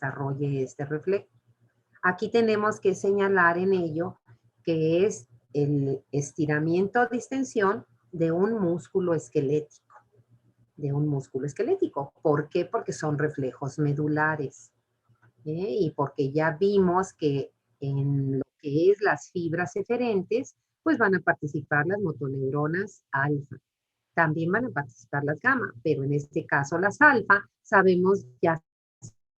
desarrolle este reflejo. Aquí tenemos que señalar en ello que es el estiramiento o distensión de un músculo esquelético. ¿Por qué? Porque son reflejos medulares. Y porque ya vimos que en lo que es las fibras eferentes, pues van a participar las motoneuronas alfa. También van a participar las gamma, pero en este caso las alfa, ya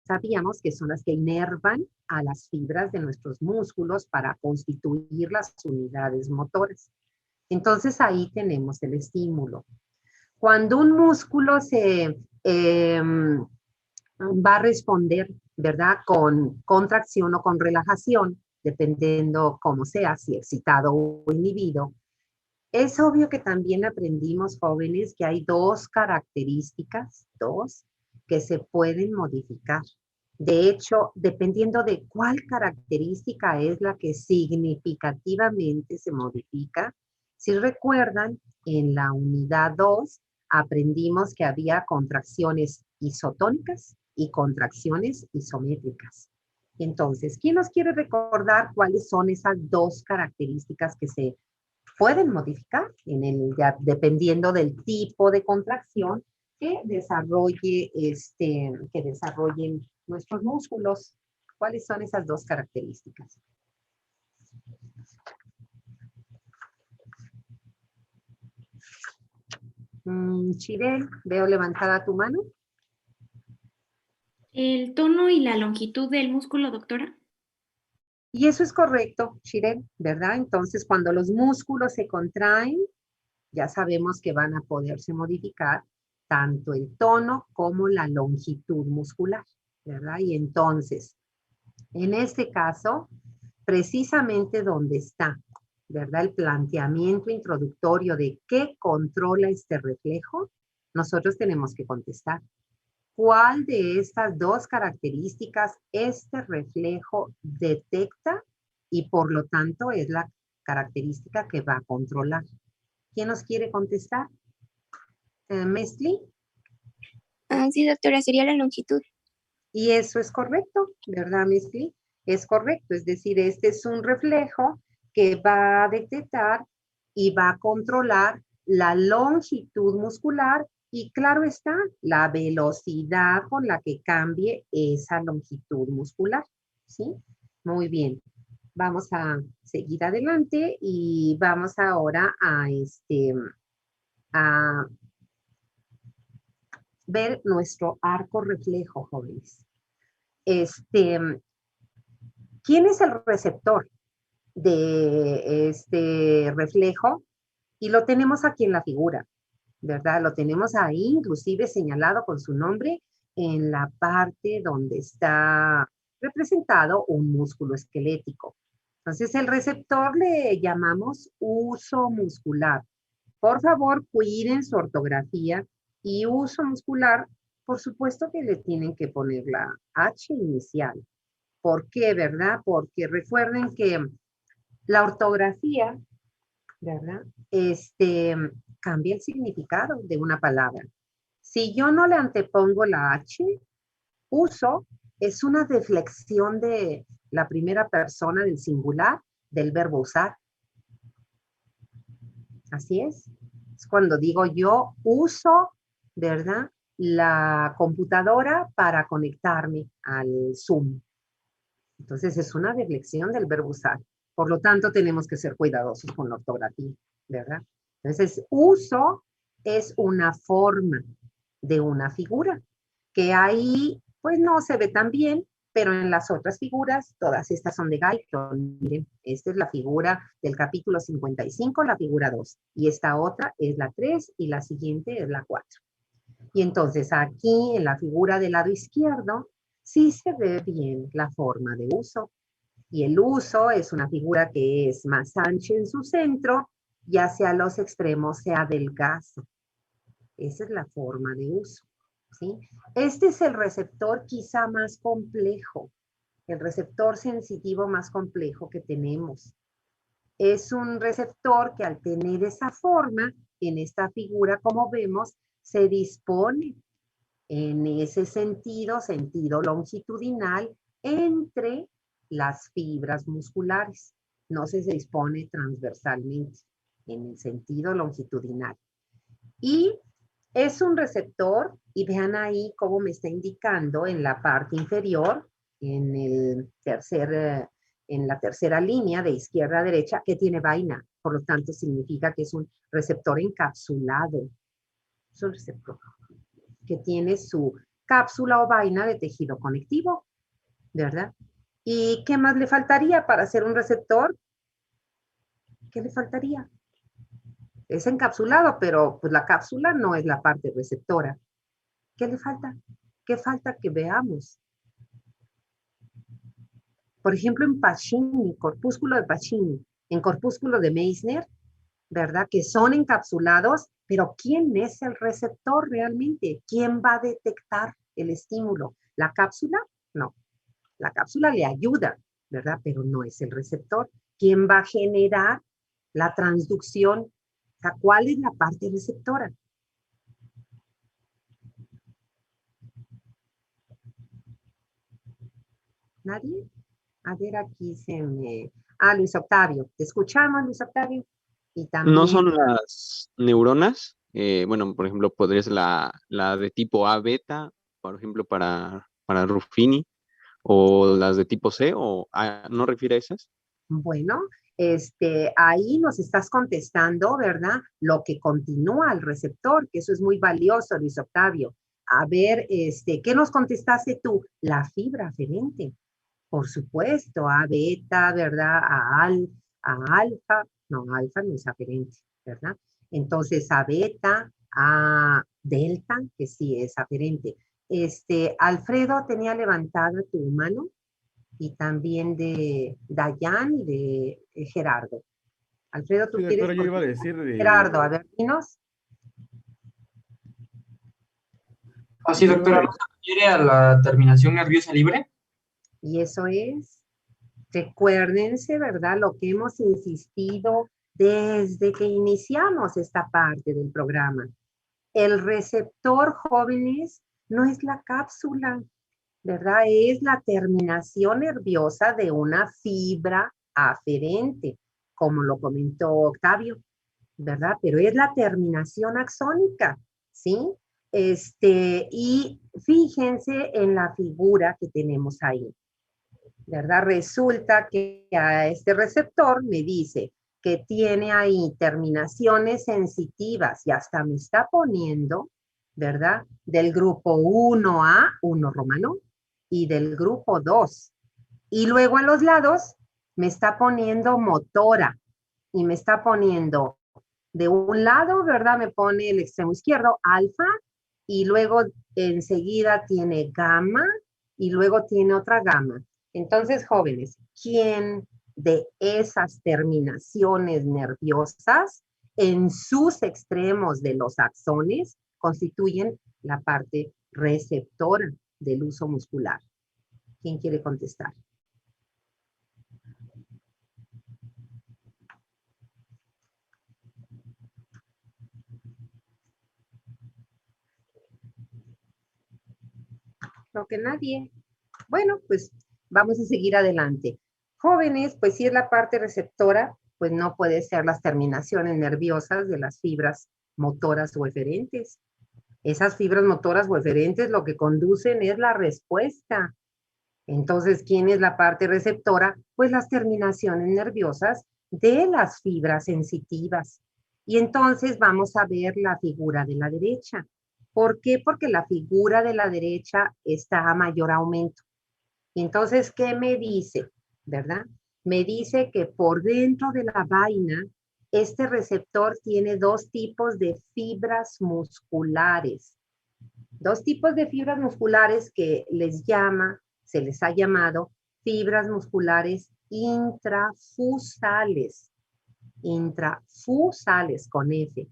sabíamos que son las que inervan a las fibras de nuestros músculos para constituir las unidades motoras. Entonces ahí tenemos el estímulo. Cuando un músculo va a responder, ¿verdad? Con contracción o con relajación, dependiendo cómo sea, si excitado o inhibido. Es obvio que también aprendimos, jóvenes, que hay dos características, que se pueden modificar. De hecho, dependiendo de cuál característica es la que significativamente se modifica, si recuerdan, en la unidad 2 aprendimos que había contracciones isotónicas y contracciones isométricas. Entonces, ¿quién nos quiere recordar cuáles son esas dos características que se pueden modificar dependiendo del tipo de contracción que desarrollen nuestros músculos? ¿Cuáles son esas dos características? Chirel, veo levantada tu mano. ¿El tono y la longitud del músculo, doctora? Y eso es correcto, Chirel, ¿verdad? Entonces, cuando los músculos se contraen, ya sabemos que van a poderse modificar tanto el tono como la longitud muscular, ¿verdad? Y entonces, en este caso, precisamente donde está, ¿verdad? El planteamiento introductorio de qué controla este reflejo, nosotros tenemos que contestar. ¿Cuál de estas dos características este reflejo detecta y por lo tanto es la característica que va a controlar? ¿Quién nos quiere contestar? ¿Mesli? Sí, doctora, sería la longitud. Y eso es correcto, ¿verdad, Mesli? Es correcto, es decir, este es un reflejo que va a detectar y va a controlar la longitud muscular y claro está, la velocidad con la que cambie esa longitud muscular, ¿sí? Muy bien. Vamos a seguir adelante y vamos ahora a ver nuestro arco reflejo, jóvenes. ¿Quién es el receptor de este reflejo? Y lo tenemos aquí en la figura, ¿verdad? Lo tenemos ahí, inclusive señalado con su nombre en la parte donde está representado un músculo esquelético. Entonces, el receptor le llamamos uso muscular. Por favor, cuiden su ortografía y uso muscular, por supuesto que le tienen que poner la H inicial. ¿Por qué, verdad? Porque recuerden que la ortografía, ¿verdad? Cambia el significado de una palabra. Si yo no le antepongo la H, uso es una deflexión de la primera persona del singular del verbo usar. Así es. Es cuando digo yo uso, ¿verdad? La computadora para conectarme al Zoom. Entonces es una deflexión del verbo usar. Por lo tanto, tenemos que ser cuidadosos con la ortografía, ¿verdad? Entonces, uso es una forma de una figura, que ahí pues no se ve tan bien, pero en las otras figuras, todas estas son de Galton. Miren, esta es la figura del capítulo 55, la figura 2, y esta otra es la 3 y la siguiente es la 4. Y entonces aquí en la figura del lado izquierdo, sí se ve bien la forma de uso. Y el uso es una figura que es más ancha en su centro y hacia los extremos se adelgaza. Esa es la forma de uso, ¿sí? Este es el receptor quizá más complejo, el receptor sensitivo más complejo que tenemos. Es un receptor que al tener esa forma, en esta figura, como vemos, se dispone en ese sentido, sentido longitudinal, entre las fibras musculares. No se dispone transversalmente, en el sentido longitudinal. Y es un receptor, y vean ahí cómo me está indicando en la parte inferior, en la tercera línea de izquierda a derecha, que tiene vaina. Por lo tanto, significa que es un receptor encapsulado. Es un receptor que tiene su cápsula o vaina de tejido conectivo, ¿verdad? ¿Y qué más le faltaría para ser un receptor? ¿Qué le faltaría? Es encapsulado, pero pues la cápsula no es la parte receptora. ¿Qué le falta? ¿Qué falta que veamos? Por ejemplo, en Pacini, corpúsculo de Pacini, en corpúsculo de Meissner, ¿verdad? Que son encapsulados, pero ¿quién es el receptor realmente? ¿Quién va a detectar el estímulo? ¿La cápsula? No. La cápsula le ayuda, ¿verdad? Pero no es el receptor. ¿Quién va a generar la transducción? O sea, ¿cuál es la parte receptora? ¿Nadie? A ver, aquí se me... Ah, Luis Octavio. ¿Te escuchamos, Luis Octavio? Y No también, son las neuronas, bueno, por ejemplo, podría ser la de tipo A beta, por ejemplo, para Ruffini, o las de tipo C, o ¿no refiere a esas? bueno, ahí nos estás contestando, ¿verdad? Lo que continúa al receptor, que eso es muy valioso, Luis Octavio. A ver, ¿qué nos contestaste tú? La fibra aferente. Por supuesto, A beta, ¿verdad? A alfa, no, alfa no es aferente, ¿verdad? Entonces, A beta, A delta, que sí es aferente. Alfredo tenía levantada tu mano y también de Dayan y de Gerardo. Alfredo, Sí, ¿tú quieres doctora, yo iba a contestar? decir Gerardo, a de... ver, dinos. Así, Yo iba doctora, a ¿no se refiere a la terminación nerviosa libre? Y eso es, recuérdense, ¿verdad? Lo que hemos insistido desde que iniciamos esta parte del programa. El receptor, jóvenes, no es la cápsula, ¿verdad? Es la terminación nerviosa de una fibra aferente, como lo comentó Octavio, ¿verdad? Pero es la terminación axónica, ¿sí? Y fíjense en la figura que tenemos ahí. ¿Verdad? Resulta que a este receptor me dice que tiene ahí terminaciones sensitivas y hasta me está poniendo, ¿verdad? Del grupo 1A, 1 romano, y del grupo 2. Y luego a los lados me está poniendo motora y me está poniendo de un lado, ¿verdad? Me pone el extremo izquierdo, alfa, y luego enseguida tiene gamma y luego tiene otra gamma. Entonces, jóvenes, ¿quién de esas terminaciones nerviosas en sus extremos de los axones constituyen la parte receptora del uso muscular? ¿Quién quiere contestar? Creo que nadie. Bueno, pues vamos a seguir adelante. Jóvenes, pues si es la parte receptora, pues no puede ser las terminaciones nerviosas de las fibras motoras o eferentes. Esas fibras motoras o eferentes lo que conducen es la respuesta. Entonces, ¿quién es la parte receptora? Pues las terminaciones nerviosas de las fibras sensitivas. Y entonces vamos a ver la figura de la derecha. ¿Por qué? Porque la figura de la derecha está a mayor aumento. Entonces, ¿qué me dice? ¿Verdad? Me dice que por dentro de la vaina, este receptor tiene dos tipos de fibras musculares. Dos tipos de fibras musculares que se les ha llamado fibras musculares intrafusales. Intrafusales con F,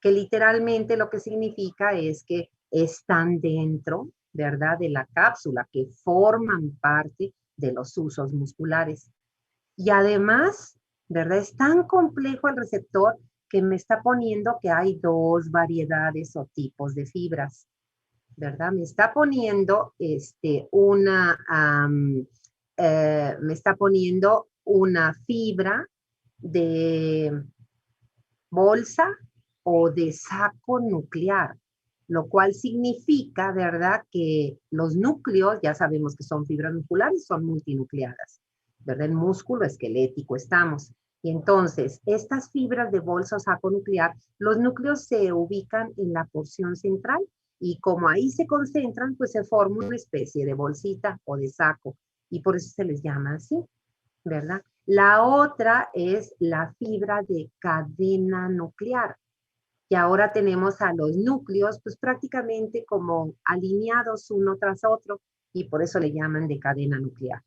que literalmente lo que significa es que están dentro, ¿verdad?, de la cápsula, que forman parte de los usos musculares. Y además, ¿verdad?, es tan complejo el receptor que me está poniendo que hay dos variedades o tipos de fibras. ¿verdad? Me está poniendo me está poniendo una fibra de bolsa o de saco nuclear, lo cual significa, ¿verdad?, que los núcleos, ya sabemos que son fibras musculares, son multinucleadas, ¿verdad? En músculo esquelético estamos. Y entonces, estas fibras de bolsa o saco nuclear, los núcleos se ubican en la porción central y como ahí se concentran, pues se forma una especie de bolsita o de saco y por eso se les llama así, ¿verdad? La otra es la fibra de cadena nuclear. Y ahora tenemos a los núcleos, pues prácticamente como alineados uno tras otro, y por eso le llaman de cadena nuclear.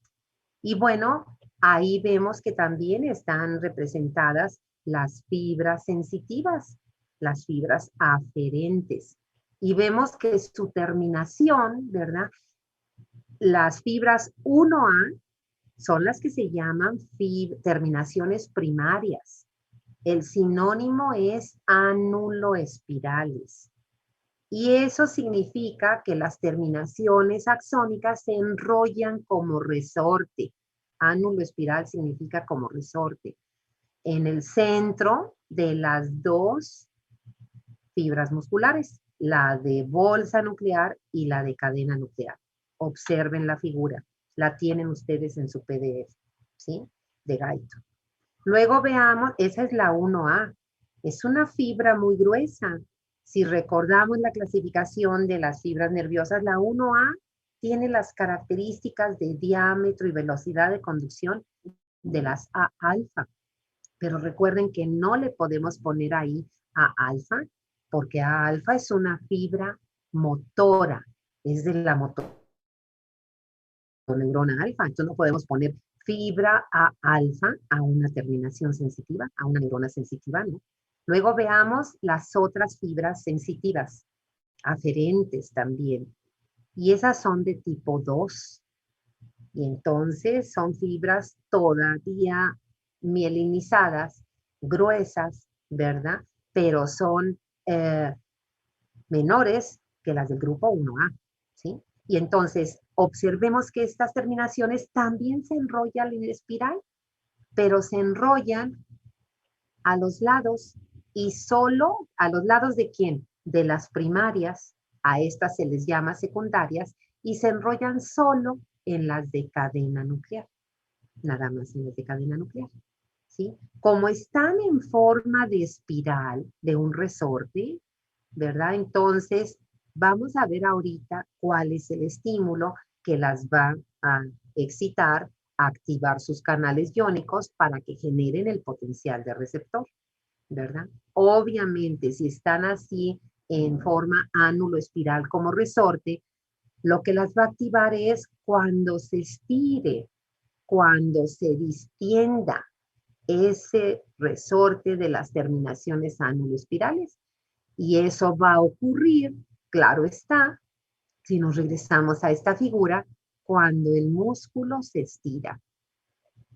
Y bueno, ahí vemos que también están representadas las fibras sensitivas, las fibras aferentes. Y vemos que su terminación, ¿verdad? Las fibras 1A son las que se llaman terminaciones primarias. El sinónimo es ánulo-espirales. Y eso significa que las terminaciones axónicas se enrollan como resorte. Ánulo-espiral significa como resorte. En el centro de las dos fibras musculares, la de bolsa nuclear y la de cadena nuclear. Observen la figura. La tienen ustedes en su PDF, ¿sí? De Gaito. Luego veamos, esa es la 1A. Es una fibra muy gruesa. Si recordamos la clasificación de las fibras nerviosas, la 1A tiene las características de diámetro y velocidad de conducción de las A alfa. Pero recuerden que no le podemos poner ahí A alfa, porque A alfa es una fibra motora, es de la motoneurona alfa. Entonces no podemos poner fibra A alfa a una terminación sensitiva, a una neurona sensitiva, ¿no? Luego veamos las otras fibras sensitivas, aferentes también. Y esas son de tipo 2. Y entonces son fibras todavía mielinizadas, gruesas, ¿verdad? Pero son menores que las del grupo 1A, ¿sí? Y entonces observemos que estas terminaciones también se enrollan en espiral, pero se enrollan a los lados y solo a los lados de quién? De las primarias, a estas se les llama secundarias y se enrollan solo en las de cadena nuclear, nada más en las de cadena nuclear, ¿sí? Como están en forma de espiral, de un resorte, ¿verdad? Entonces, vamos a ver ahorita cuál es el estímulo que las va a excitar, a activar sus canales iónicos para que generen el potencial de receptor, ¿verdad? Obviamente, si están así en forma ánulo espiral como resorte, lo que las va a activar es cuando se estire, cuando se distienda ese resorte de las terminaciones ánulo-espirales. Y eso va a ocurrir, claro está, si nos regresamos a esta figura, cuando el músculo se estira.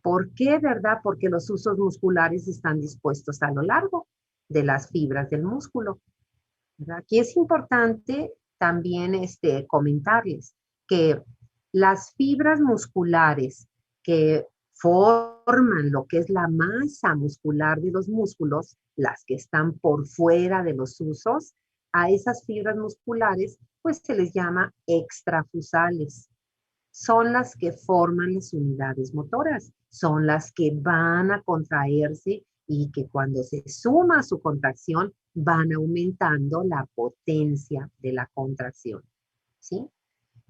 ¿Por qué, verdad? Porque los usos musculares están dispuestos a lo largo de las fibras del músculo, ¿verdad? Aquí es importante también comentarles que las fibras musculares que forman lo que es la masa muscular de los músculos, las que están por fuera de los usos, a esas fibras musculares, pues se les llama extrafusales. Son las que forman las unidades motoras, son las que van a contraerse y que cuando se suma su contracción van aumentando la potencia de la contracción, ¿sí?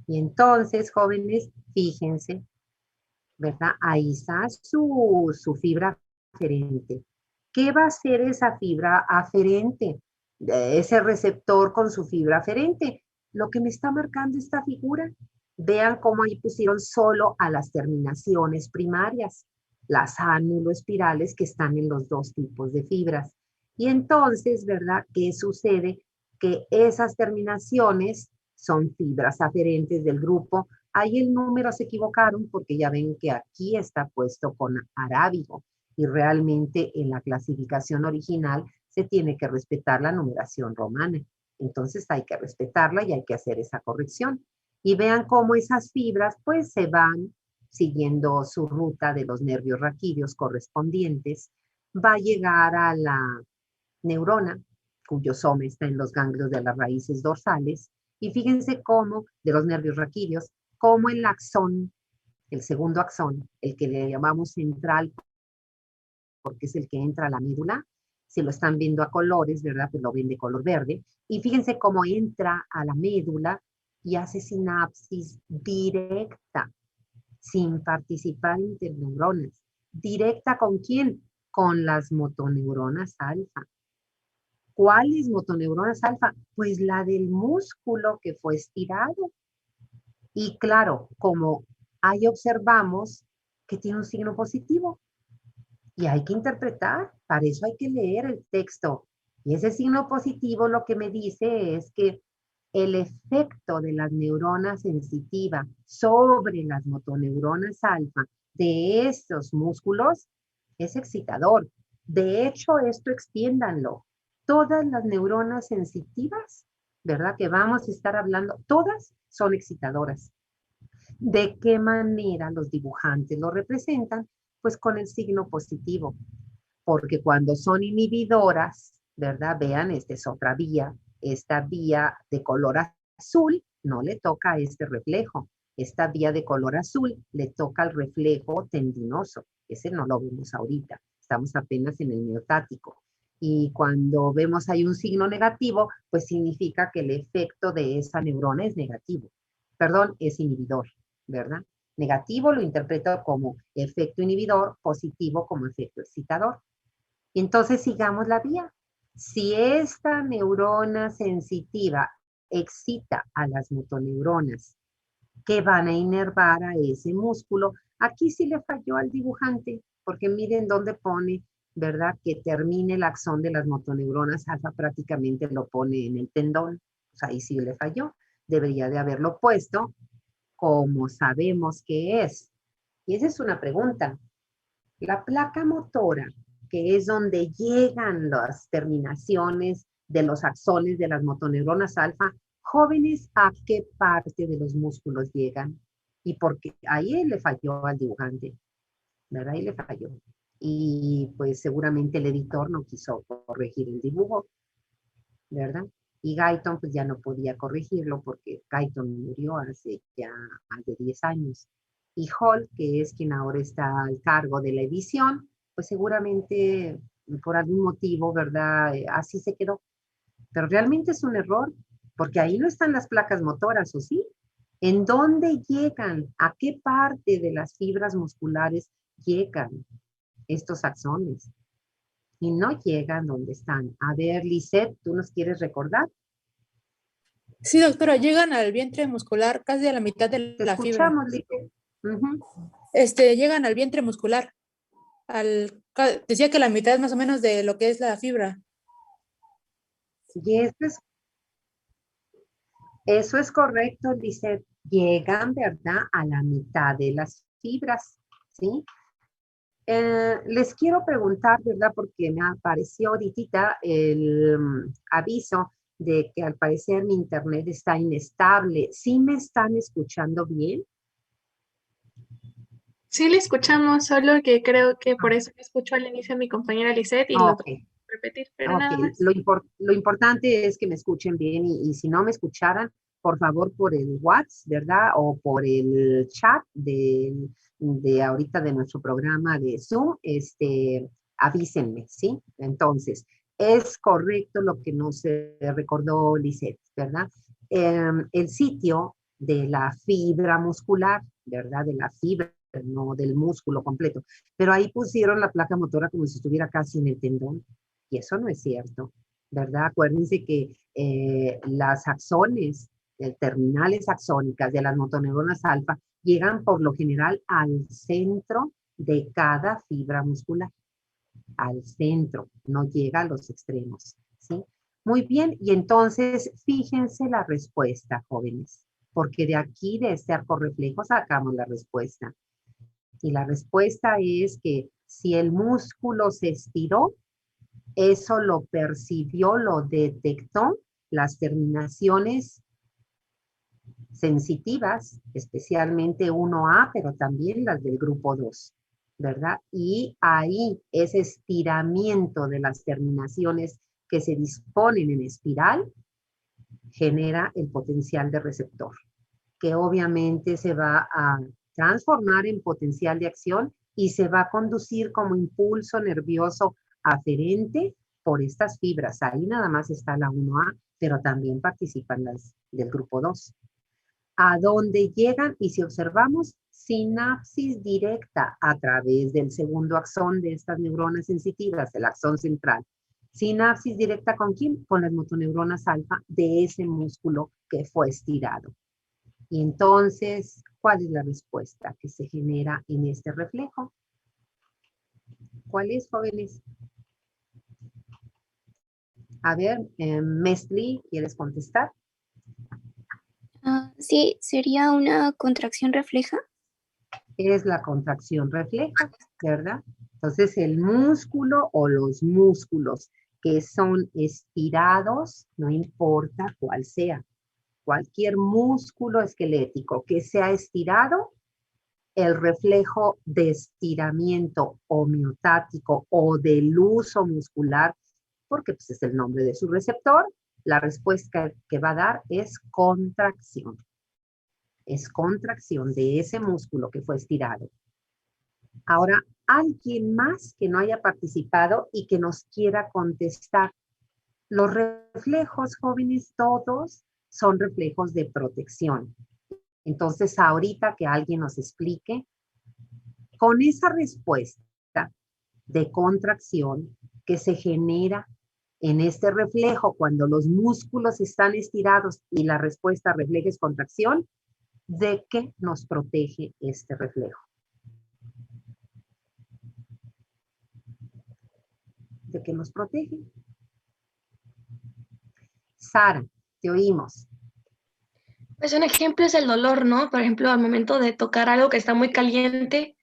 Y entonces, jóvenes, fíjense, ¿verdad? Ahí está su fibra aferente. ¿Qué va a hacer esa fibra aferente? Ese receptor con su fibra aferente. Lo que me está marcando esta figura. Vean cómo ahí pusieron solo a las terminaciones primarias, las ánulo-espirales que están en los dos tipos de fibras. Y entonces, ¿verdad? ¿Qué sucede? Que esas terminaciones son fibras aferentes del grupo. Ahí el número se equivocaron porque ya ven que aquí está puesto con arábigo y realmente en la clasificación original se tiene que respetar la numeración romana. Entonces hay que respetarla y hay que hacer esa corrección. Y vean cómo esas fibras pues se van siguiendo su ruta de los nervios raquídeos correspondientes. Va a llegar a la neurona, cuyo soma está en los ganglios de las raíces dorsales. Y fíjense cómo, de los nervios raquídeos, cómo el axón, el segundo axón, el que le llamamos central, porque es el que entra a la médula, si lo están viendo a colores, ¿verdad? Pues lo ven de color verde. Y fíjense cómo entra a la médula y hace sinapsis directa, sin participar interneuronas. ¿Directa con quién? Con las motoneuronas alfa. ¿Cuáles motoneuronas alfa? Pues la del músculo que fue estirado. Y claro, como ahí observamos que tiene un signo positivo. Y hay que interpretar, para eso hay que leer el texto. Y ese signo positivo lo que me dice es que el efecto de las neuronas sensitivas sobre las motoneuronas alfa de estos músculos es excitador. De hecho, esto extiéndanlo. Todas las neuronas sensitivas, ¿verdad? Que vamos a estar hablando, todas son excitadoras. ¿De qué manera los dibujantes lo representan? Pues con el signo positivo, porque cuando son inhibidoras, ¿verdad? Vean, esta es otra vía, esta vía de color azul no le toca a este reflejo, esta vía de color azul le toca al reflejo tendinoso, ese no lo vemos ahorita, estamos apenas en el miotático. Y cuando vemos hay un signo negativo, pues significa que el efecto de esa neurona es negativo, perdón, es inhibidor, ¿verdad? Negativo lo interpreto como efecto inhibidor, positivo como efecto excitador. Entonces sigamos la vía. Si esta neurona sensitiva excita a las motoneuronas que van a inervar a ese músculo, aquí sí le falló al dibujante, porque miren dónde pone, ¿verdad? Que termine el axón de las motoneuronas alfa, prácticamente lo pone en el tendón. O sea, ahí sí le falló. Debería de haberlo puesto como sabemos que es. Y esa es una pregunta. La placa motora, que es donde llegan las terminaciones de los axones de las motoneuronas alfa, jóvenes, ¿a qué parte de los músculos llegan? Y porque ahí le falló al dibujante, ¿verdad? Ahí le falló. Y pues seguramente el editor no quiso corregir el dibujo, ¿verdad? Y Guyton pues ya no podía corregirlo porque Guyton murió hace ya más de 10 años. Y Hall, que es quien ahora está al cargo de la edición, pues seguramente por algún motivo, ¿verdad? Así se quedó. Pero realmente es un error, porque ahí no están las placas motoras, ¿o sí? ¿En dónde llegan? ¿A qué parte de las fibras musculares llegan estos axones? Y no llegan donde están. A ver, Lisette, ¿tú nos quieres recordar? Sí, doctora, llegan al vientre muscular casi a la mitad de Te la fibra. escuchamos, Lisette. Ujú. Llegan al vientre muscular. Decía que la mitad es más o menos de lo que es la fibra. Y eso es correcto, Lisette. Llegan, ¿verdad?, a la mitad de las fibras, ¿sí? Les quiero preguntar, ¿verdad?, porque me apareció ahorita el aviso de que al parecer mi internet está inestable. ¿Sí me están escuchando bien? Sí, le escuchamos, solo que creo que por eso me escuchó al inicio mi compañera Lisette y lo Ok, tengo que repetir, pero ok. nada más. Lo importante es que me escuchen bien y si no me escucharan, por favor, por el WhatsApp, ¿verdad? O por el chat de ahorita de nuestro programa de Zoom, avísenme, ¿sí? Entonces, es correcto lo que nos recordó Lisette, ¿verdad? El sitio de la fibra muscular, ¿verdad? De la fibra, no del músculo completo. Pero ahí pusieron la placa motora como si estuviera casi en el tendón. Y eso no es cierto, ¿verdad? Acuérdense que las axones, terminales axónicas de las motoneuronas alfa, llegan por lo general al centro de cada fibra muscular. Al centro, no llega a los extremos, ¿sí? Muy bien, y entonces fíjense la respuesta, jóvenes, porque de aquí, de este arco reflejo, sacamos la respuesta. Y la respuesta es que si el músculo se estiró, eso lo percibió, lo detectó las terminaciones sensitivas, especialmente 1A, pero también las del grupo 2, ¿verdad? Y ahí ese estiramiento de las terminaciones que se disponen en espiral genera el potencial de receptor, que obviamente se va a transformar en potencial de acción y se va a conducir como impulso nervioso aferente por estas fibras. Ahí nada más está la 1A, pero también participan las del grupo 2. A donde llegan, y si observamos, sinapsis directa a través del segundo axón de estas neuronas sensitivas, el axón central. Sinapsis directa ¿con quién? Con las motoneuronas alfa de ese músculo que fue estirado. Y entonces, ¿cuál es la respuesta que se genera en este reflejo? ¿Cuál es, jóvenes? A ver, Mesli, ¿quieres contestar? Sí, sería una contracción refleja. Es la contracción refleja, ¿verdad? Entonces, el músculo o los músculos que son estirados, no importa cuál sea, cualquier músculo esquelético que sea estirado, el reflejo de estiramiento homeostático o del uso muscular, porque pues, es el nombre de su receptor, la respuesta que va a dar es contracción. Es contracción de ese músculo que fue estirado. Ahora, alguien más que no haya participado y que nos quiera contestar. Los reflejos, jóvenes, todos son reflejos de protección. Entonces, ahorita que alguien nos explique, con esa respuesta de contracción que se genera en este reflejo cuando los músculos están estirados y la respuesta refleja es contracción, ¿de qué nos protege este reflejo? ¿De qué nos protege? Sara, te oímos. Pues un ejemplo es el dolor, ¿no? Por ejemplo, al momento de tocar algo que está muy caliente,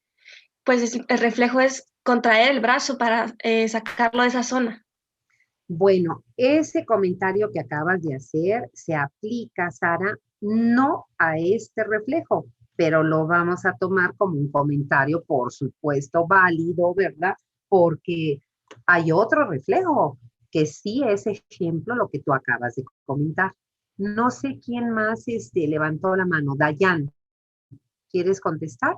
pues el reflejo es contraer el brazo para sacarlo de esa zona. Bueno, ese comentario que acabas de hacer se aplica, Sara, no a este reflejo, pero lo vamos a tomar como un comentario, por supuesto, válido, ¿verdad? Porque hay otro reflejo que sí es ejemplo lo que tú acabas de comentar. No sé quién más levantó la mano. Dayan, ¿quieres contestar?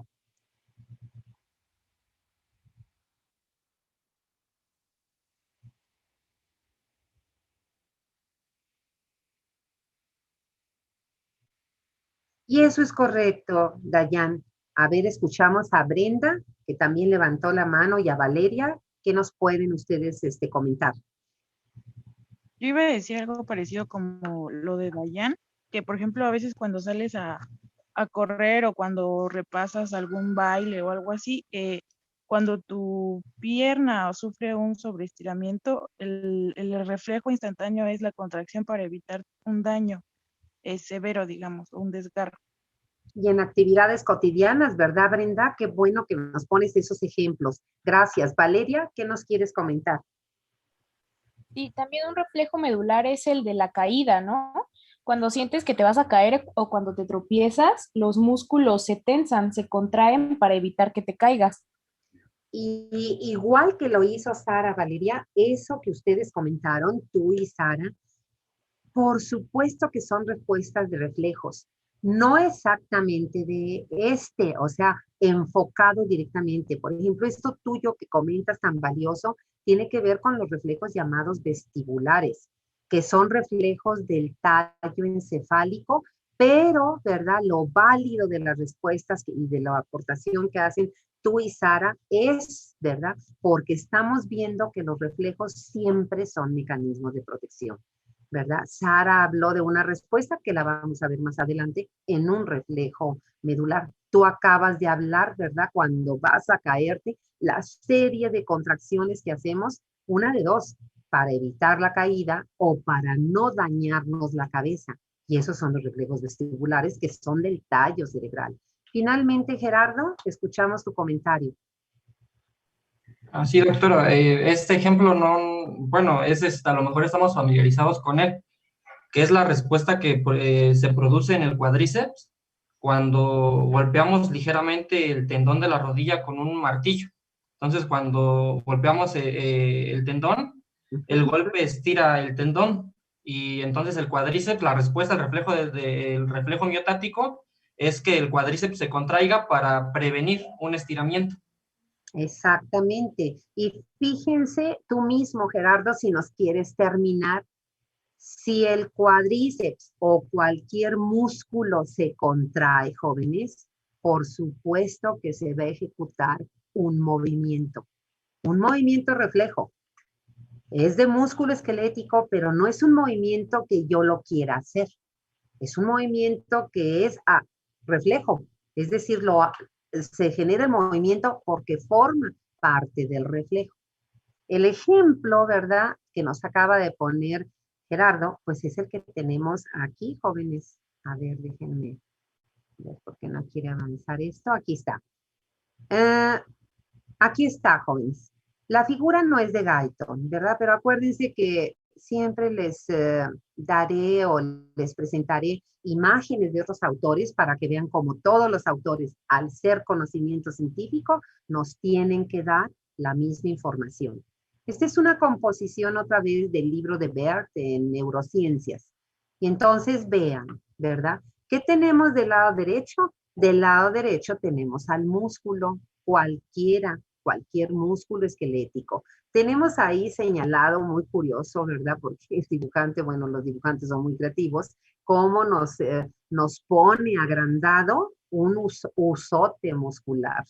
Y eso es correcto, Dayan. A ver, escuchamos a Brenda, que también levantó la mano, y a Valeria. ¿Qué nos pueden ustedes comentar? Yo iba a decir algo parecido como lo de Dayan, que por ejemplo a veces cuando sales a correr o cuando repasas algún baile o algo así, cuando tu pierna sufre un sobreestiramiento, el reflejo instantáneo es la contracción para evitar un daño severo, digamos, o un desgarro. Y en actividades cotidianas, ¿verdad, Brenda? Qué bueno que nos pones esos ejemplos. Gracias. Valeria, ¿qué nos quieres comentar? Y también un reflejo medular es el de la caída, ¿no? Cuando sientes que te vas a caer o cuando te tropiezas, los músculos se tensan, se contraen para evitar que te caigas. Y igual que lo hizo Sara, Valeria, eso que ustedes comentaron, tú y Sara, por supuesto que son respuestas de reflejos, no exactamente de o sea, enfocado directamente. Por ejemplo, esto tuyo que comentas tan valioso tiene que ver con los reflejos llamados vestibulares, que son reflejos del tallo encefálico, pero, ¿verdad? Lo válido de las respuestas y de la aportación que hacen tú y Sara es, ¿verdad? Porque estamos viendo que los reflejos siempre son mecanismos de protección, ¿verdad? Sara habló de una respuesta que la vamos a ver más adelante en un reflejo medular. Tú acabas de hablar, ¿verdad? Cuando vas a caerte, la serie de contracciones que hacemos, una de dos, para evitar la caída o para no dañarnos la cabeza. Y esos son los reflejos vestibulares que son del tallo cerebral. Finalmente, Gerardo, escuchamos tu comentario. Sí, doctora, este ejemplo no, bueno, a lo mejor estamos familiarizados con él, que es la respuesta que se produce en el cuádriceps cuando golpeamos ligeramente el tendón de la rodilla con un martillo. Entonces, cuando golpeamos el tendón, el golpe estira el tendón y entonces el cuádriceps, la respuesta, el reflejo del reflejo miotático es que el cuádriceps se contraiga para prevenir un estiramiento. Exactamente. Y fíjense tú mismo, Gerardo, si nos quieres terminar, si el cuádriceps o cualquier músculo se contrae, jóvenes, por supuesto que se va a ejecutar un movimiento reflejo. Es de músculo esquelético, pero no es un movimiento que yo lo quiera hacer. Es un movimiento que es reflejo, es decir, se genera el movimiento porque forma parte del reflejo. El ejemplo, ¿verdad?, que nos acaba de poner Gerardo, pues es el que tenemos aquí, jóvenes. A ver, déjenme ver por qué no quiere avanzar esto. Aquí está. Aquí está, jóvenes. La figura no es de Guyton, ¿verdad? Pero acuérdense que siempre les daré o les presentaré imágenes de otros autores para que vean cómo todos los autores, al ser conocimiento científico, nos tienen que dar la misma información. Esta es una composición otra vez del libro de Bert en Neurociencias. Y entonces vean, ¿verdad? ¿Qué tenemos del lado derecho? Del lado derecho tenemos al músculo, cualquier músculo esquelético. Tenemos ahí señalado, muy curioso, ¿verdad? Porque el dibujante, bueno, los dibujantes son muy creativos, cómo nos pone agrandado un usote muscular,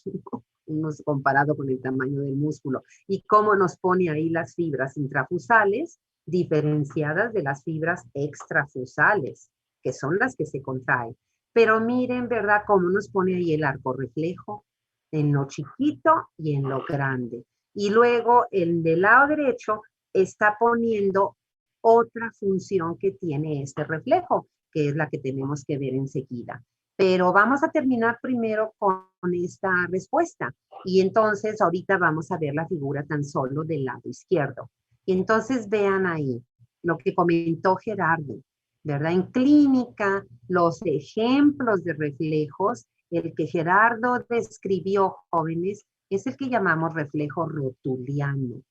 comparado con el tamaño del músculo, y cómo nos pone ahí las fibras intrafusales diferenciadas de las fibras extrafusales, que son las que se contraen. Pero miren, ¿verdad?, cómo nos pone ahí el arco reflejo, en lo chiquito y en lo grande. Y luego el del lado derecho está poniendo otra función que tiene este reflejo, que es la que tenemos que ver enseguida. Pero vamos a terminar primero con esta respuesta. Y entonces ahorita vamos a ver la figura tan solo del lado izquierdo. Y entonces vean ahí lo que comentó Gerardo, ¿verdad? En clínica, los ejemplos de reflejos, el que Gerardo describió, jóvenes, es el que llamamos reflejo rotuliano.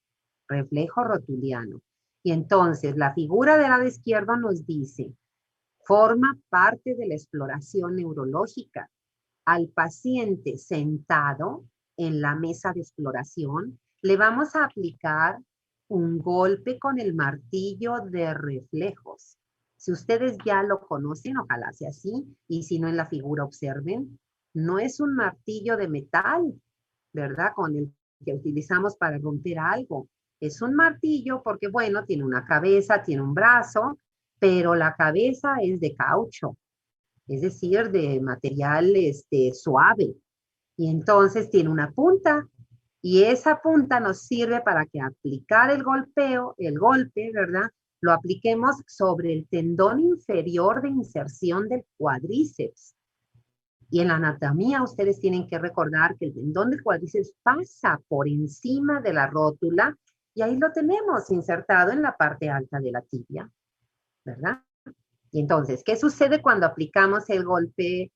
Reflejo rotuliano. Y entonces la figura del lado izquierdo nos dice, forma parte de la exploración neurológica. Al paciente sentado en la mesa de exploración, le vamos a aplicar un golpe con el martillo de reflejos. Si ustedes ya lo conocen, ojalá sea así, y si no en la figura observen, no es un martillo de metal, ¿verdad?, con el que utilizamos para romper algo. Es un martillo porque, bueno, tiene una cabeza, tiene un brazo, pero la cabeza es de caucho, es decir, de material suave. Y entonces tiene una punta, y esa punta nos sirve para que aplicar el golpe, ¿verdad?, lo apliquemos sobre el tendón inferior de inserción del cuádriceps. Y en la anatomía ustedes tienen que recordar que el tendón del cuádriceps pasa por encima de la rótula y ahí lo tenemos insertado en la parte alta de la tibia, ¿verdad? Y entonces, ¿qué sucede cuando aplicamos el golpe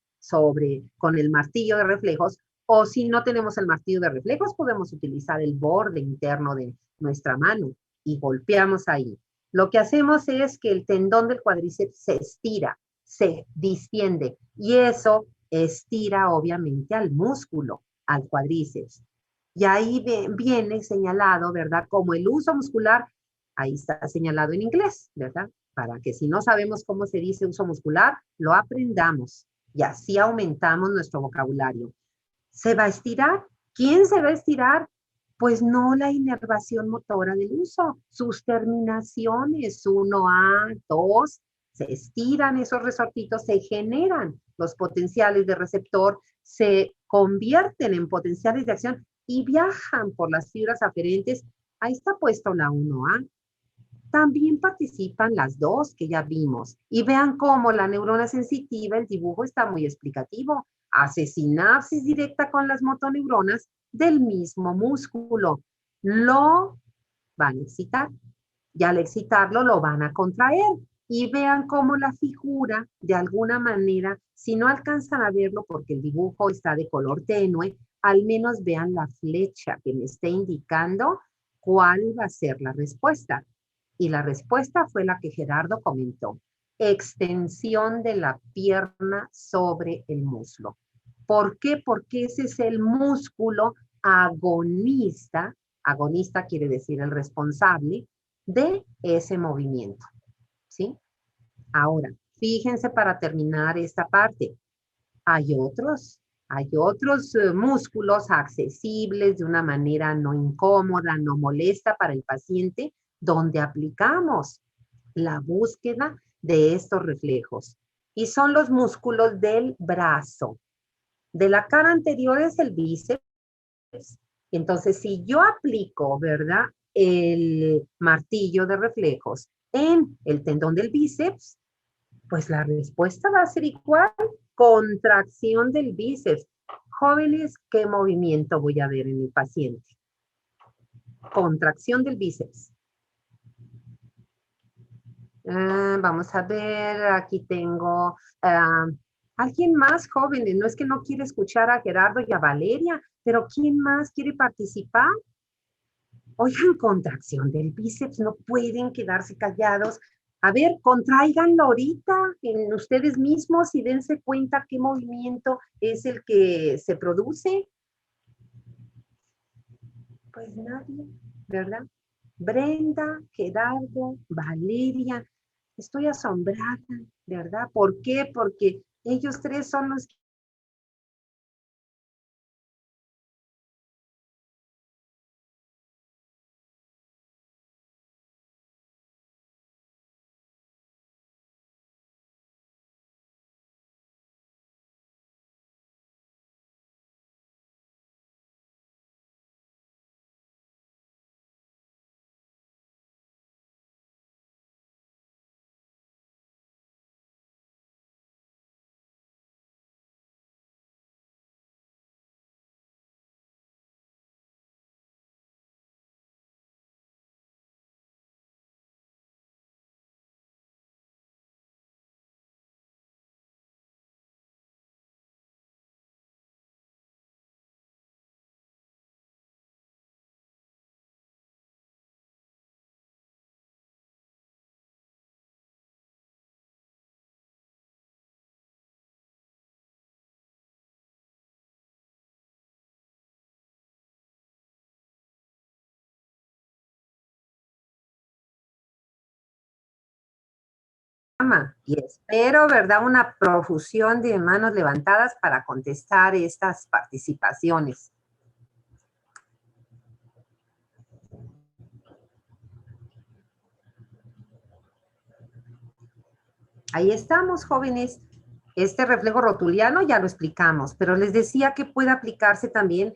con el martillo de reflejos? O si no tenemos el martillo de reflejos, podemos utilizar el borde interno de nuestra mano y golpeamos ahí. Lo que hacemos es que el tendón del cuádriceps se estira, se distiende, y eso estira obviamente al músculo, al cuádriceps. Y ahí viene señalado, ¿verdad?, como el uso muscular, ahí está señalado en inglés, ¿verdad?, para que si no sabemos cómo se dice uso muscular, lo aprendamos y así aumentamos nuestro vocabulario. ¿Se va a estirar? ¿Quién se va a estirar? Pues no la inervación motora del uso, sus terminaciones 1A, 2, se estiran esos resortitos, se generan los potenciales de receptor, se convierten en potenciales de acción y viajan por las fibras aferentes. Ahí está puesto la 1A. También participan las 2 que ya vimos. Y vean cómo la neurona sensitiva, el dibujo está muy explicativo. Hace sinapsis directa con las motoneuronas del mismo músculo. Lo van a excitar. Y al excitarlo lo van a contraer. y vean cómo la figura, de alguna manera, si no alcanzan a verlo porque el dibujo está de color tenue, al menos vean la flecha que me está indicando cuál va a ser la respuesta. Y la respuesta fue la que Gerardo comentó. Extensión de la pierna sobre el muslo. ¿Por qué? Porque ese es el músculo agonista. Agonista quiere decir el responsable de ese movimiento. ¿Sí? Ahora, fíjense para terminar esta parte. Hay otros músculos accesibles de una manera no incómoda, no molesta para el paciente, donde aplicamos la búsqueda de estos reflejos. Y son los músculos del brazo. De la cara anterior es el bíceps. Entonces, si yo aplico, ¿verdad?, el martillo de reflejos en el tendón del bíceps, pues la respuesta va a ser igual. Contracción del bíceps. Jóvenes, ¿qué movimiento voy a ver en el paciente? Contracción del bíceps. Vamos a ver, aquí tengo alguien más, jóvenes. No es que no quiere escuchar a Gerardo y a Valeria, pero ¿quién más quiere participar? Oigan, contracción del bíceps, no pueden quedarse callados. A ver, contráiganlo ahorita en ustedes mismos y dense cuenta qué movimiento es el que se produce. Pues nadie, ¿verdad? Brenda, Gerardo, Valeria, estoy asombrada, ¿verdad? ¿Por qué? Porque ellos tres son los que y espero, ¿verdad?, una profusión de manos levantadas para contestar estas participaciones. Ahí estamos, jóvenes. Este reflejo rotuliano ya lo explicamos, pero les decía que puede aplicarse también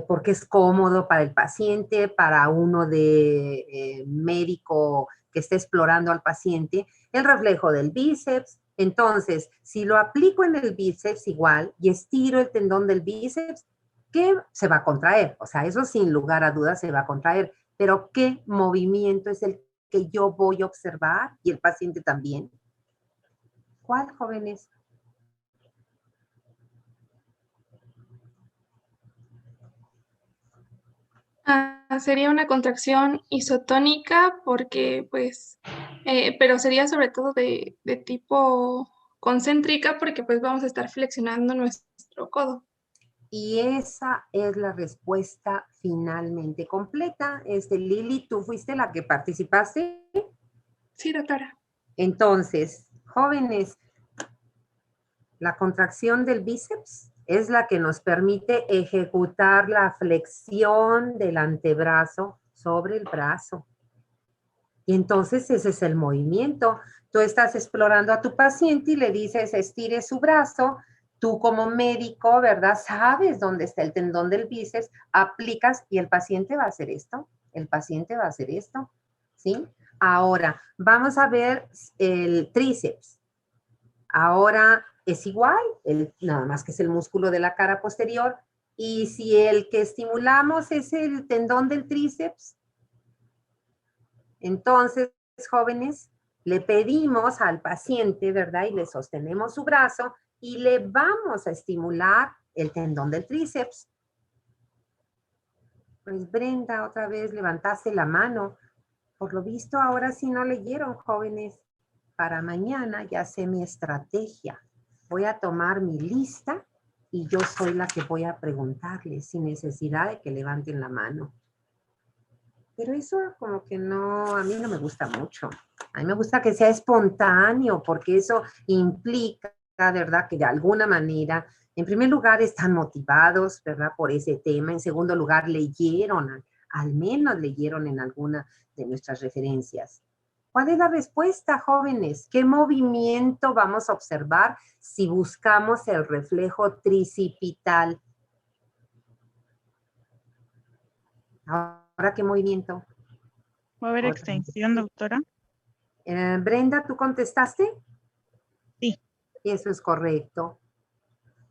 porque es cómodo para el paciente, para uno de médico que esté explorando al paciente, el reflejo del bíceps. Entonces, si lo aplico en el bíceps igual y estiro el tendón del bíceps, ¿qué se va a contraer? O sea, eso sin lugar a dudas se va a contraer, pero ¿qué movimiento es el que yo voy a observar y el paciente también? ¿Cuál, jóvenes? Sería una contracción isotónica porque, pues, pero sería sobre todo de tipo concéntrica porque, pues, vamos a estar flexionando nuestro codo. Y esa es la respuesta finalmente completa. Lili, ¿tú fuiste la que participaste? Sí, doctora. Entonces, jóvenes, la contracción del bíceps es la que nos permite ejecutar la flexión del antebrazo sobre el brazo. Y entonces ese es el movimiento. Tú estás explorando a tu paciente y le dices, estire su brazo. Tú como médico, ¿verdad? Sabes dónde está el tendón del bíceps, aplicas y el paciente va a hacer esto. El paciente va a hacer esto, ¿sí? Ahora, vamos a ver el tríceps. Ahora es igual, nada más que es el músculo de la cara posterior. Y si el que estimulamos es el tendón del tríceps, entonces, jóvenes, Le pedimos al paciente, ¿verdad? Y le sostenemos su brazo y le vamos a estimular el tendón del tríceps. Pues Brenda, otra vez levantaste la mano. Por lo visto, ahora sí no leyeron, jóvenes. Para mañana ya sé mi estrategia. Voy a tomar mi lista y yo soy la que voy a preguntarles sin necesidad de que levanten la mano. Pero eso como que no, a mí no me gusta mucho. A mí me gusta que sea espontáneo porque eso implica, ¿verdad? Que de alguna manera, en primer lugar, están motivados, ¿verdad? Por ese tema. En segundo lugar, leyeron, al menos leyeron en alguna de nuestras referencias. ¿Cuál es la respuesta, jóvenes? ¿Qué movimiento vamos a observar si buscamos el reflejo tricipital? ¿Ahora qué movimiento? ¿Va a haber extensión, doctora? Brenda, ¿tú contestaste? Sí. Eso es correcto.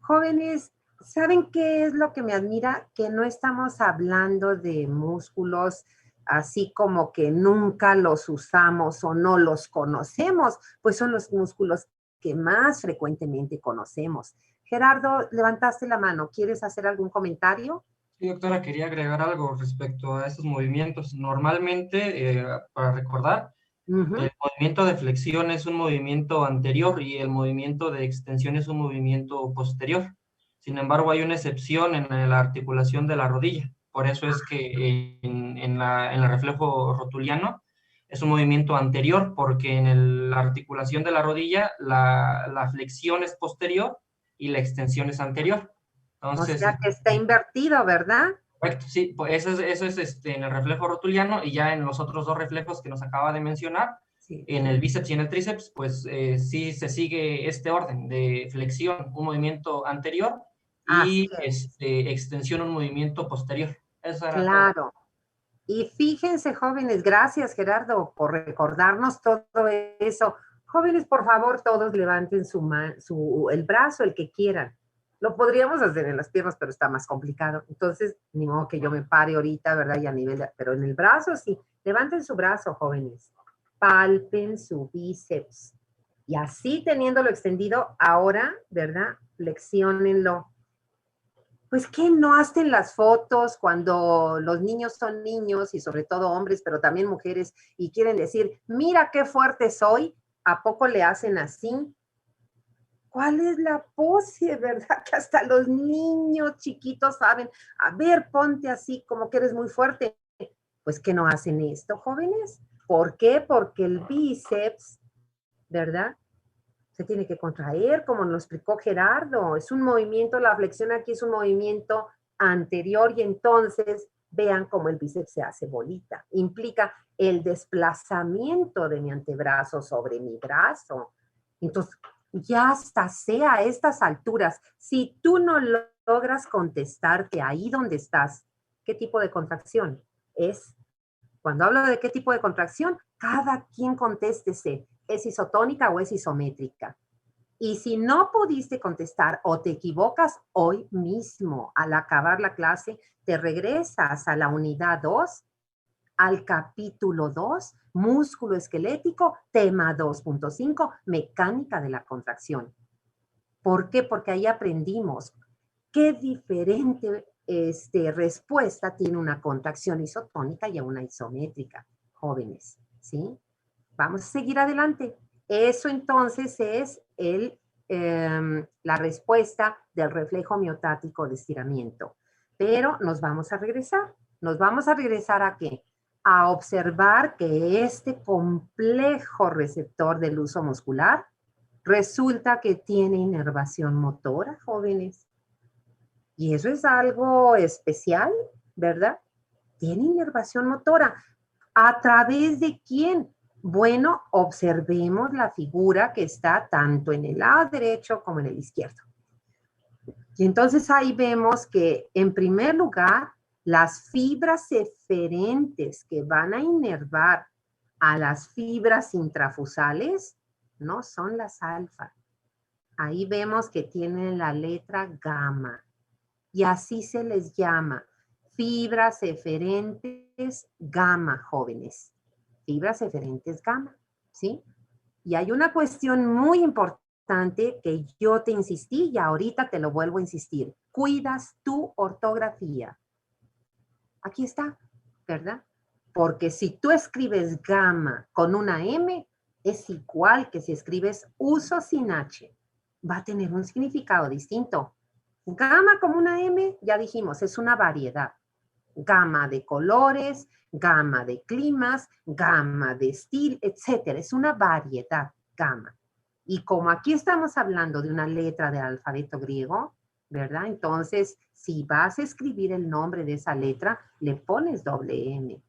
Jóvenes, ¿saben qué es lo que me admira? Que no estamos hablando de músculos así como que nunca los usamos o no los conocemos, pues son los músculos que más frecuentemente conocemos. Gerardo, levantaste la mano. ¿Quieres hacer algún comentario? Sí, doctora, quería agregar algo respecto a estos movimientos. Normalmente, para recordar, el movimiento de flexión es un movimiento anterior y el movimiento de extensión es un movimiento posterior. Sin embargo, hay una excepción en la articulación de la rodilla. Por eso es que en el reflejo rotuliano es un movimiento anterior, porque en la articulación de la rodilla la flexión es posterior y la extensión es anterior. Entonces, o sea que está invertido, ¿verdad? Correcto, sí, pues eso es en el reflejo rotuliano, y ya en los otros dos reflejos que nos acaba de mencionar, sí, en el bíceps y en el tríceps, pues sí se sigue este orden de flexión, un movimiento anterior, y extensión, un movimiento posterior. Eso era claro. Y fíjense, jóvenes, gracias Gerardo por recordarnos todo eso. Jóvenes, por favor, todos levanten el brazo, el que quieran. Lo podríamos hacer en las piernas, pero está más complicado. Entonces, ni modo que yo me pare ahorita, ¿verdad? Y a nivel pero en el brazo sí. Levanten su brazo, jóvenes. Palpen su bíceps. Y así teniéndolo extendido, ahora, ¿verdad? Flexiónenlo. Pues, ¿qué no hacen las fotos cuando los niños son niños y sobre todo hombres, pero también mujeres, y quieren decir, mira qué fuerte soy? ¿A poco le hacen así? ¿Cuál es la pose, verdad? Que hasta los niños chiquitos saben, a ver, ponte así como que eres muy fuerte. Pues, ¿qué no hacen esto, jóvenes? ¿Por qué? Porque el bíceps, ¿verdad? Se tiene que contraer, como nos explicó Gerardo. Es un movimiento, la flexión aquí es un movimiento anterior y entonces vean cómo el bíceps se hace bolita. Implica el desplazamiento de mi antebrazo sobre mi brazo. Entonces, ya hasta sea a estas alturas, si tú no logras contestarte ahí donde estás, ¿qué tipo de contracción es? Cuando hablo de qué tipo de contracción, cada quien contéstese. ¿Es isotónica o es isométrica? Y si no pudiste contestar o te equivocas hoy mismo, al acabar la clase, te regresas a la unidad 2, al capítulo 2, músculo esquelético, tema 2.5, mecánica de la contracción. ¿Por qué? Porque ahí aprendimos qué diferente respuesta tiene una contracción isotónica y una isométrica, jóvenes, ¿sí? Vamos a seguir adelante. Eso entonces es la respuesta del reflejo miotático de estiramiento. Pero nos vamos a regresar. ¿Nos vamos a regresar a qué? A observar que este complejo receptor del uso muscular resulta que tiene inervación motora, jóvenes. Y eso es algo especial, ¿verdad? Tiene inervación motora. ¿A través de quién? Bueno, observemos la figura que está tanto en el lado derecho como en el izquierdo. Y entonces ahí vemos que, en primer lugar, las fibras eferentes que van a inervar a las fibras intrafusales no son las alfa. Ahí vemos que tienen la letra gamma. Y así se les llama. Fibras eferentes gamma, jóvenes. Fibras eferentes gamma, ¿sí? Y hay una cuestión muy importante que yo te insistí y ahorita te lo vuelvo a insistir. Cuidas tu ortografía. Aquí está, ¿verdad? Porque si tú escribes gamma con una M, es igual que si escribes uso sin H. Va a tener un significado distinto. Gamma como una M, ya dijimos, es una variedad. Gama de colores, gama de climas, gama de estilo, etcétera. Es una variedad, gama. Y como aquí estamos hablando de una letra del alfabeto griego, ¿verdad? Entonces, si vas a escribir el nombre de esa letra, le pones doble M.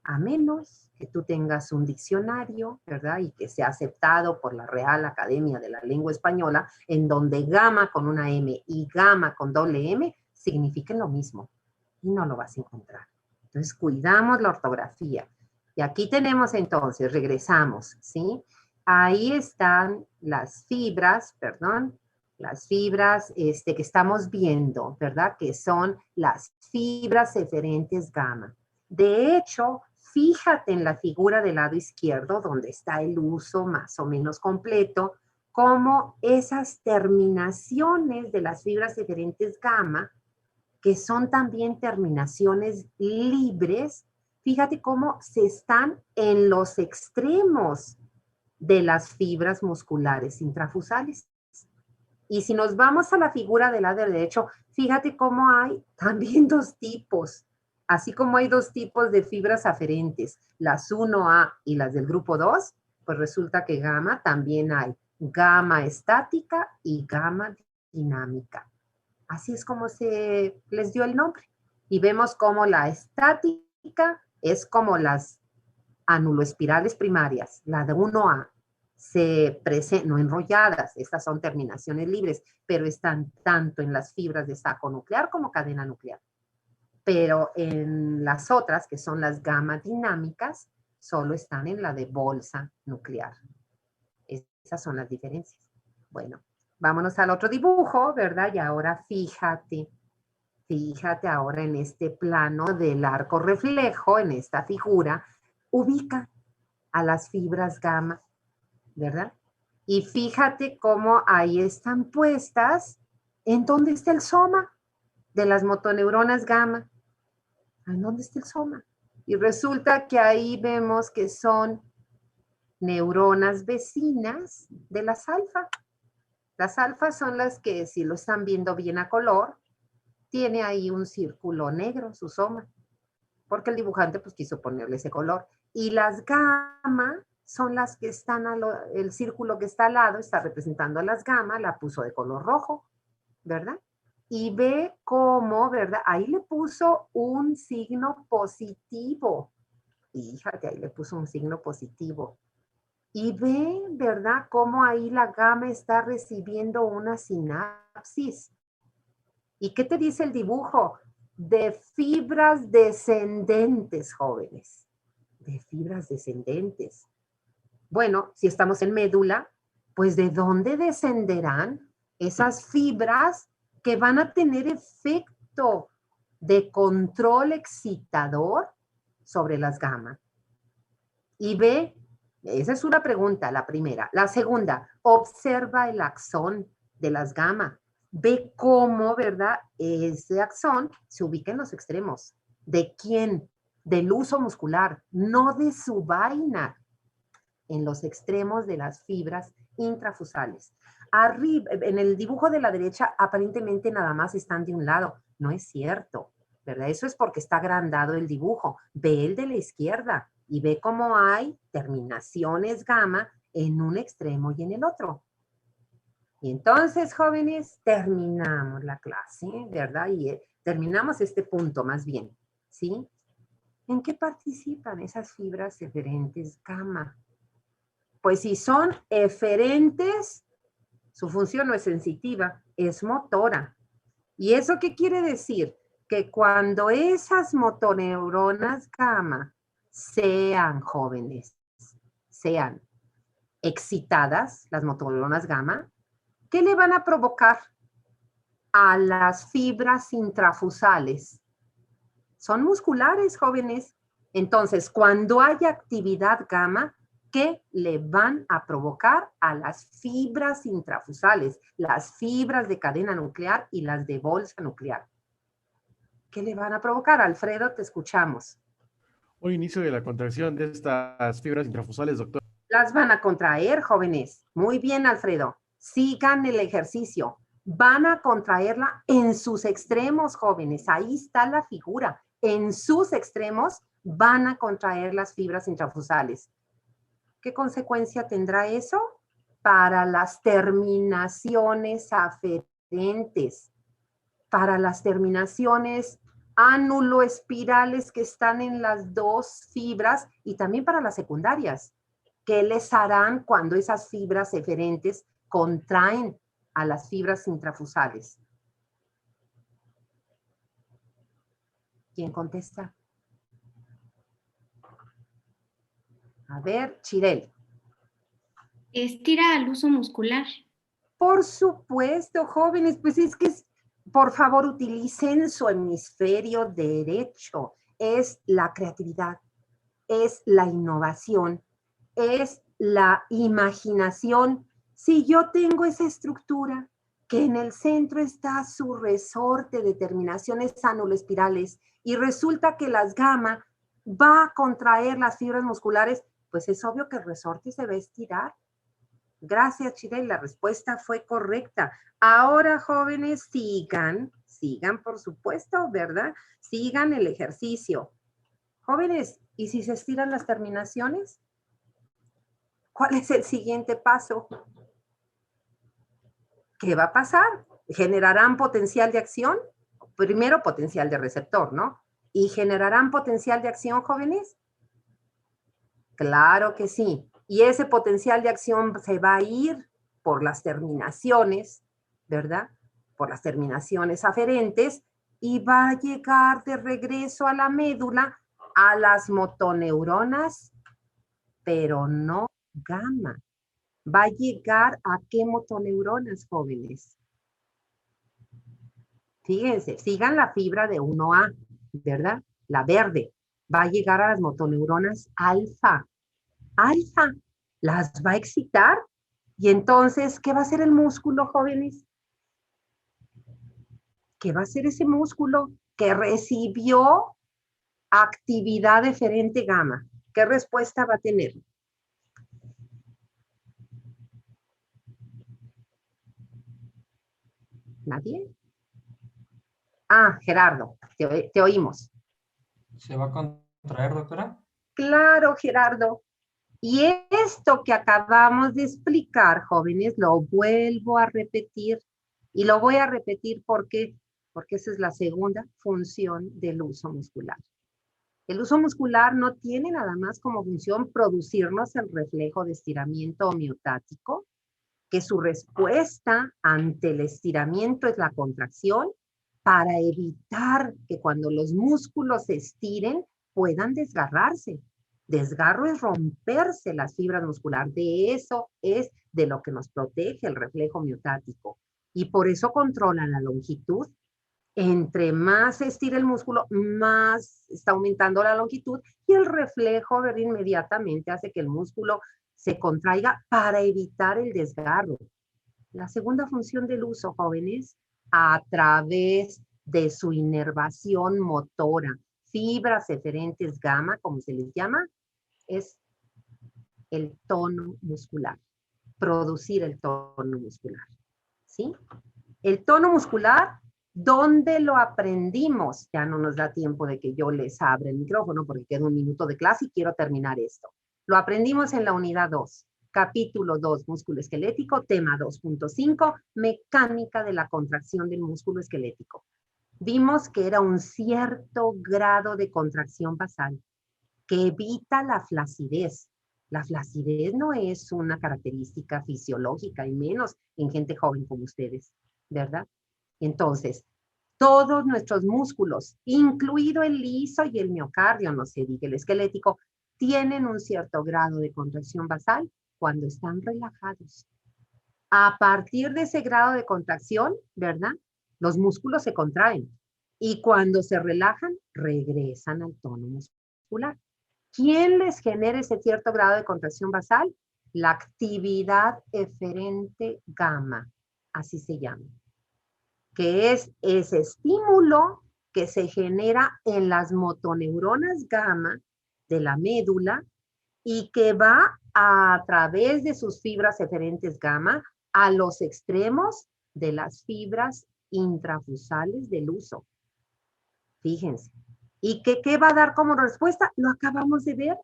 A menos que tú tengas un diccionario, ¿verdad? Y que sea aceptado por la Real Academia de la Lengua Española, en donde gama con una M y gama con doble M signifiquen lo mismo. Y no lo vas a encontrar. Entonces, cuidamos la ortografía. Y aquí tenemos entonces, regresamos, ¿sí? Ahí están las fibras, perdón, las fibras que estamos viendo, ¿verdad? Que son las fibras eferentes gamma. De hecho, fíjate en la figura del lado izquierdo, donde está el uso más o menos completo, cómo esas terminaciones de las fibras eferentes gamma, que son también terminaciones libres, fíjate cómo se están en los extremos de las fibras musculares intrafusales. Y si nos vamos a la figura del lado derecho, fíjate cómo hay también dos tipos, así como hay dos tipos de fibras aferentes, las 1A y las del grupo 2, pues resulta que gamma también hay gamma estática y gamma dinámica. Así es como se les dio el nombre. Y vemos cómo la estática es como las anuloespirales primarias, la de 1A, se presentan, no enrolladas, estas son terminaciones libres, pero están tanto en las fibras de saco nuclear como cadena nuclear. Pero en las otras, que son las gamma dinámicas, solo están en la de bolsa nuclear. Esas son las diferencias. Bueno, vámonos al otro dibujo, ¿verdad? Y ahora fíjate ahora en este plano del arco reflejo, en esta figura, ubica a las fibras gamma, ¿verdad? Y fíjate cómo ahí están puestas, ¿en dónde está el soma de las motoneuronas gamma? ¿En dónde está el soma? Y resulta que ahí vemos que son neuronas vecinas de las alfa. Las alfas son las que, si lo están viendo bien a color, tiene ahí un círculo negro, su soma, porque el dibujante pues quiso ponerle ese color. Y las gamma son las que están, el círculo que está al lado está representando a las gamma, la puso de color rojo, ¿verdad? Y ve cómo, ¿verdad? Ahí le puso un signo positivo. Fíjate, ahí le puso un signo positivo. Y ve, ¿verdad? Cómo ahí la gamma está recibiendo una sinapsis. ¿Y qué te dice el dibujo? De fibras descendentes, jóvenes. De fibras descendentes. Bueno, si estamos en médula, pues ¿de dónde descenderán esas fibras que van a tener efecto de control excitador sobre las gamma? Y ve, esa es una pregunta, la primera. La segunda, observa el axón de las gamma. Ve cómo, ¿verdad? Ese axón se ubica en los extremos. ¿De quién? Del uso muscular, no de su vaina. En los extremos de las fibras intrafusales. Arriba, en el dibujo de la derecha, aparentemente nada más están de un lado. No es cierto, ¿verdad? Eso es porque está agrandado el dibujo. Ve el de la izquierda y ve cómo hay terminaciones gamma en un extremo y en el otro. Y entonces, jóvenes, terminamos la clase, ¿verdad? Y terminamos este punto más bien, ¿sí? ¿En qué participan esas fibras eferentes gamma? Pues si son eferentes, su función no es sensitiva, es motora. ¿Y eso qué quiere decir? Que cuando esas motoneuronas gamma sean jóvenes, sean excitadas, las motoneuronas gamma, ¿qué le van a provocar a las fibras intrafusales? Son musculares, jóvenes. Entonces, cuando haya actividad gamma, ¿Qué le van a provocar a las fibras intrafusales, las fibras de cadena nuclear y las de bolsa nuclear? ¿Qué le van a provocar? Alfredo, te escuchamos. Un inicio de la contracción de estas fibras intrafusales, doctor. Las van a contraer, jóvenes. Muy bien, Alfredo. Sigan el ejercicio. Van a contraerla en sus extremos, jóvenes. Ahí está la figura. En sus extremos van a contraer las fibras intrafusales. ¿Qué consecuencia tendrá eso? Para las terminaciones aferentes, para las terminaciones ánulo-espirales que están en las dos fibras y también para las secundarias. ¿Qué les harán cuando esas fibras eferentes contraen a las fibras intrafusales? ¿Quién contesta? A ver, Chirel. Estira al uso muscular. Por supuesto, jóvenes, pues es que, por favor, utilicen su hemisferio derecho. Es la creatividad, es la innovación, es la imaginación. Si yo tengo esa estructura, que en el centro está su resorte de terminaciones ánulo-espirales y resulta que las gamma va a contraer las fibras musculares, pues es obvio que el resorte se va a estirar. Gracias, Chirel, la respuesta fue correcta. Ahora, jóvenes, sigan por supuesto, ¿verdad? Sigan el ejercicio. Jóvenes, ¿y si se estiran las terminaciones? ¿Cuál es el siguiente paso? ¿Qué va a pasar? ¿Generarán potencial de acción? Primero potencial de receptor, ¿no? ¿Y generarán potencial de acción, jóvenes? Claro que sí. Y ese potencial de acción se va a ir por las terminaciones, ¿verdad? Por las terminaciones aferentes y va a llegar de regreso a la médula a las motoneuronas, pero no gamma. Va a llegar a qué motoneuronas, jóvenes. Fíjense, sigan la fibra de 1A, ¿verdad? La verde. Va a llegar a las motoneuronas alfa. Alfa. Las va a excitar. Y entonces, ¿qué va a hacer el músculo, jóvenes? ¿Qué va a hacer ese músculo que recibió actividad eferente gamma? ¿Qué respuesta va a tener? ¿Nadie? Ah, Gerardo, te oímos. ¿Se va a contraer, doctora? Claro, Gerardo. Y esto que acabamos de explicar, jóvenes, lo vuelvo a repetir. Y lo voy a repetir porque esa es la segunda función del uso muscular. El uso muscular no tiene nada más como función producirnos el reflejo de estiramiento homeotático, que su respuesta ante el estiramiento es la contracción para evitar que cuando los músculos se estiren puedan desgarrarse. Desgarro es romperse las fibras musculares. De eso es de lo que nos protege el reflejo miotático. Y por eso controla la longitud. Entre más se estira el músculo, más está aumentando la longitud y el reflejo, ¿verdad? Inmediatamente hace que el músculo se contraiga para evitar el desgarro. La segunda función del uso, jóvenes, a través de su inervación motora, fibras eferentes gamma, como se les llama, es el tono muscular, producir el tono muscular, ¿sí? El tono muscular, ¿dónde lo aprendimos? Ya no nos da tiempo de que yo les abra el micrófono porque queda un minuto de clase y quiero terminar esto. Lo aprendimos en la unidad 2, capítulo 2, músculo esquelético, tema 2.5, mecánica de la contracción del músculo esquelético. Vimos que era un cierto grado de contracción basal que evita la flacidez. La flacidez no es una característica fisiológica y menos en gente joven como ustedes, ¿verdad? Entonces, todos nuestros músculos, incluido el liso y el miocardio, no se diga el esquelético, tienen un cierto grado de contracción basal cuando están relajados. A partir de ese grado de contracción, ¿verdad? Los músculos se contraen y cuando se relajan, regresan al tono muscular. ¿Quién les genera ese cierto grado de contracción basal? La actividad eferente gamma, así se llama, que es ese estímulo que se genera en las motoneuronas gamma de la médula y que va a través de sus fibras eferentes gamma a los extremos de las fibras intrafusales del huso. Fíjense. ¿Y qué va a dar como respuesta? Lo acabamos de ver.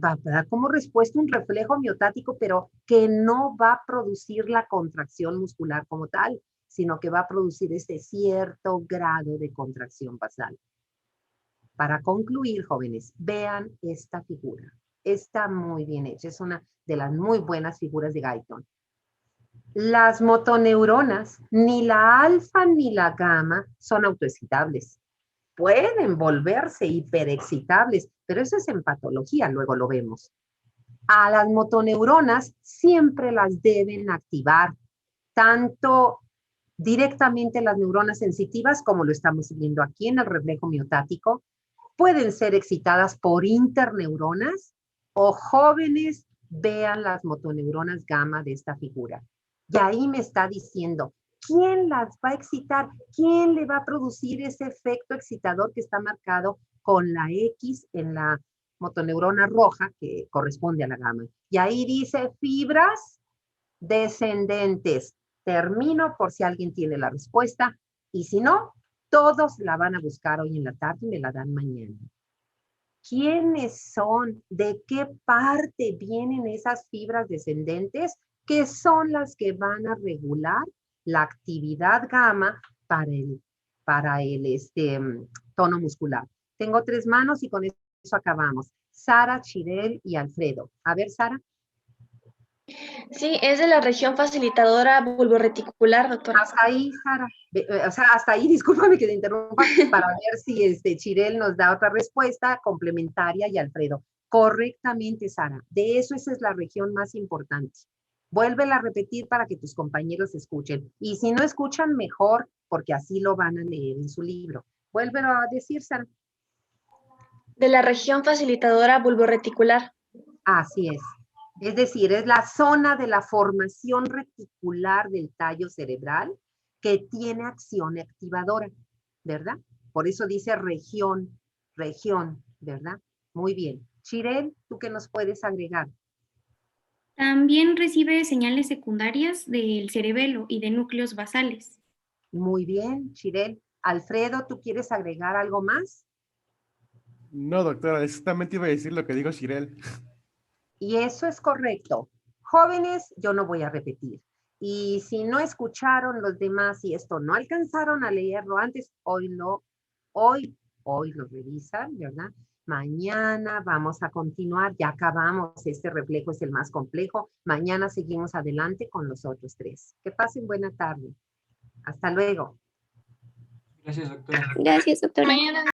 Va a dar como respuesta un reflejo miotático, pero que no va a producir la contracción muscular como tal, sino que va a producir este cierto grado de contracción basal. Para concluir, jóvenes, vean esta figura. Está muy bien hecha, es una de las muy buenas figuras de Guyton. Las motoneuronas, ni la alfa ni la gamma, son autoexcitables. Pueden volverse hiperexcitables, pero eso es en patología, luego lo vemos. A las motoneuronas siempre las deben activar, tanto directamente las neuronas sensitivas, como lo estamos viendo aquí en el reflejo miotático, pueden ser excitadas por interneuronas o jóvenes, vean las motoneuronas gamma de esta figura. Y ahí me está diciendo, ¿quién las va a excitar? ¿Quién le va a producir ese efecto excitador que está marcado con la X en la motoneurona roja que corresponde a la gamma? Y ahí dice fibras descendentes. Termino por si alguien tiene la respuesta y si no, todos la van a buscar hoy en la tarde y me la dan mañana. ¿Quiénes son? ¿De qué parte vienen esas fibras descendentes? Que son las que van a regular la actividad gamma para el tono muscular. Tengo 3 manos y con eso acabamos. Sara, Chirel y Alfredo. A ver, Sara. Sí, es de la región facilitadora bulborreticular, doctora. Hasta ahí, Sara. O sea, hasta ahí, discúlpame que te interrumpa, para ver si Chirel nos da otra respuesta complementaria y Alfredo. Correctamente, Sara. De eso, esa es la región más importante. Vuélvela a repetir para que tus compañeros escuchen. Y si no escuchan, mejor, porque así lo van a leer en su libro. Vuélvelo a decir, Sara. De la región facilitadora bulboreticular. Así es. Es decir, es la zona de la formación reticular del tallo cerebral que tiene acción activadora, ¿verdad? Por eso dice región, ¿verdad? Muy bien. Chirel, ¿tú qué nos puedes agregar? También recibe señales secundarias del cerebelo y de núcleos basales. Muy bien, Chirel. Alfredo, ¿tú quieres agregar algo más? No, doctora, exactamente iba a decir lo que dijo Chirel. Y eso es correcto. Jóvenes, yo no voy a repetir. Y si no escucharon los demás y esto no alcanzaron a leerlo antes, hoy lo revisan, ¿verdad? Mañana vamos a continuar, ya acabamos, este reflejo es el más complejo. Mañana seguimos adelante con los otros 3. Que pasen buena tarde. Hasta luego. Gracias, doctora. Gracias, doctora. Mañana